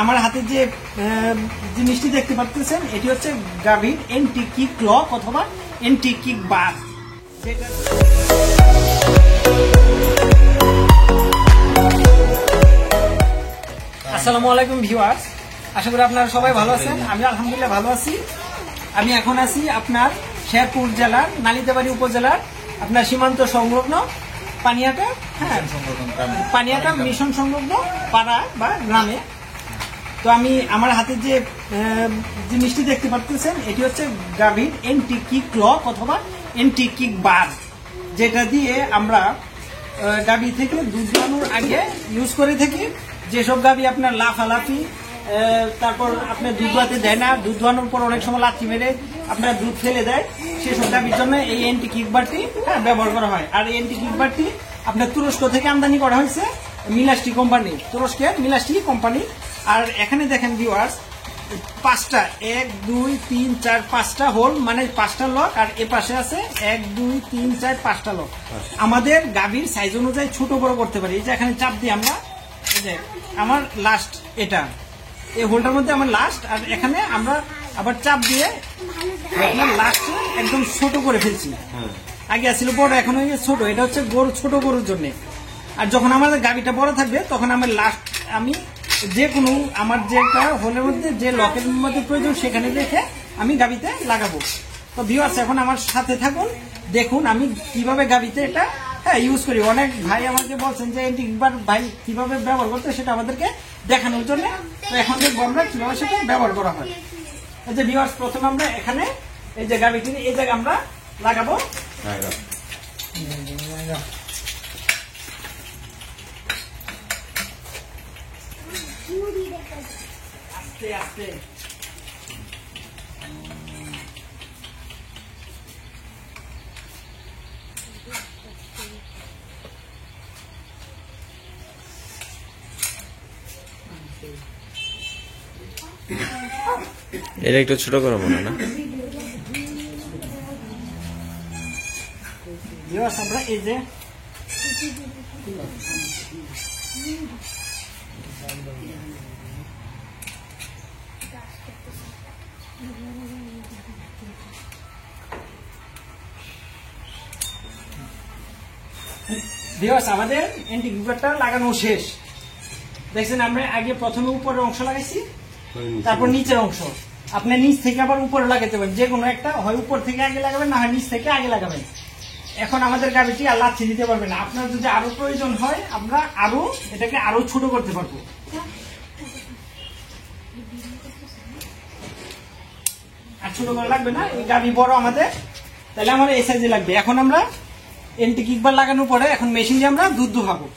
আমার হাতে যে জিনিসটি দেখতে পাচ্ছেন এটি হচ্ছে গাভীর এন্টি কিক লক অথবা এন্টি কিক বার। আসসালামু আলাইকুম ভিউয়ার্স, আশা করি আপনারা সবাই ভালো আছেন। আমি আলহামদুলিল্লাহ ভালো আছি। আমি এখন আছি আপনার শেরপুর জেলার নালিতাবাড়ী উপজেলার আপনার সীমান্ত সংলগ্ন পানিয়াটা পানিয়াটা মিশন সংলগ্ন পাড়া বা গ্রামে। তো আমি আমার হাতে যে জিনিসটি দেখতে পাচ্ছেন এটি হচ্ছে গাভীর এন্টি কিক লক অথবা এন্টি কিক বার, যেটা দিয়ে আমরা গাভী থেকে দুধ দোয়ানোর আগে ইউজ করে থাকি। যেসব গাভী আপনার লাফালাফি তারপর আপনার দুধ দোয়াতে দেয় না, দুধ দোয়ানোর পর অনেক সময় লাথি মেরে আপনার দুধ ফেলে দেয়, সেসব গাভীর জন্য এই এন্টি কিক বারটি ব্যবহার করা হয়। আর এই এন্টি কিক বারটি আপনার তুরস্ক থেকে আমদানি করা হয়েছে, মিলাস্টি কোম্পানি, তুরস্কের মিলাস্টি কোম্পানি। আর এখানে দেখেন ভিউয়ার্স, 5টা 1 2 3 4 5টা হোল, মানে 5টা লক। আর এ পাশে আছে 1 2 3 4 5টা লক। আমাদের গাভীর সাইজ অনুযায়ী ছোট বড় করতে পারি। এই যে এখানে চাপ দিয়ে আমরা, এই যে আমার লাস্ট এটা এই হোলটার মধ্যে আমার লাস্ট, আর এখানে আমরা আবার চাপ দিয়ে লাস্ট একদম ছোট করে ফেলছি। আগে আসছিল বড়, এখন হয়ে গেছে ছোট। এটা হচ্ছে গরু, ছোট গরুর জন্য। আর যখন আমাদের গাভীটা বড় থাকবে তখন আমার লাস্ট আমি যে কোনো আমার যে একটা হোলের মধ্যে যে লকের মধ্যে প্রয়োজন সেখানে রেখে আমি গাভীতে লাগাবো। তো ভিউয়ার্স, এখন আমার সাথে থাকুন, দেখুন আমি কিভাবে গাভীতে এটা ইউজ করি। অনেক ভাই আমাকে বলছেন যে এন্টি কিক বার ভাই কিভাবে ব্যবহার করতে, সেটা আমাদেরকে দেখানোর জন্য। তো এখন দেখবো আমরা কিভাবে সেটা ব্যবহার করা হয়। এই যে ভিউয়ার্স, প্রথমে আমরা এখানে এই যে গাভীটি এই জায়গায় আমরা লাগাবো। আস্তে আস্তে এটা একটু ছোট করে মনে না। আমরা এই যে আমাদের এন্টি কিক বারটা লাগানো শেষ। দেখছেন আমরা আগে প্রথমে উপরের অংশ লাগাইছি, তারপর নিচের অংশ। আপনি নিচ থেকে আবার উপরে লাগাতে পারেন, যে কোনো একটা, হয় উপর থেকে আগে লাগাবেন না হয় নিচ থেকে আগে লাগাবেন। এখন আমাদের গাভীটি আর লাথি দিতে পারবে না। আপনার যদি আরো প্রয়োজন হয় আমরা আরো এটাকে আরো ছোট করতে পারবো। আর ছোট করে লাগবে না, এই গাভী বড় আমাদের, তাহলে আমার এই সাইজে লাগবে। এখন আমরা এন্টি কিক বার লাগানোর পরে এখন মেশিন দিয়ে আমরা দুধ দুহাবো।